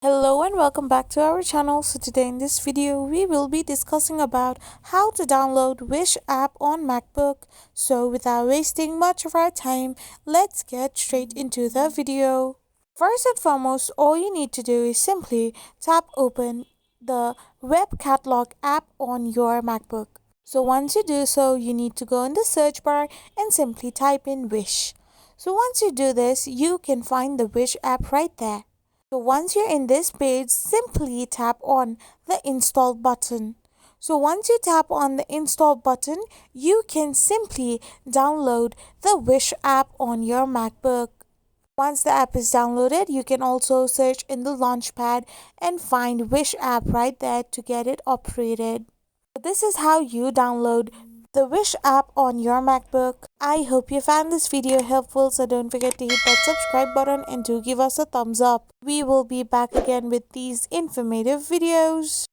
Hello and welcome back to our channel. So today in this video we will be discussing about how to download Wish app on MacBook. So without wasting much of our time, let's get straight into the video. First and foremost, all you need to do is simply tap open the web catalog app on your MacBook. So once you do so, you need to go in the search bar and simply type in Wish. So once you do this, you can find the Wish app right there. So once you're in this page, simply tap on the install button. So once you tap on the install button, you can simply download the Wish app on your MacBook. Once the app is downloaded, you can also search in the Launchpad and find Wish app right there to get it operated. This is how you download the Wish app on your MacBook. I hope you found this video helpful, so don't forget to hit that subscribe button and do give us a thumbs up. We will be back again with these informative videos.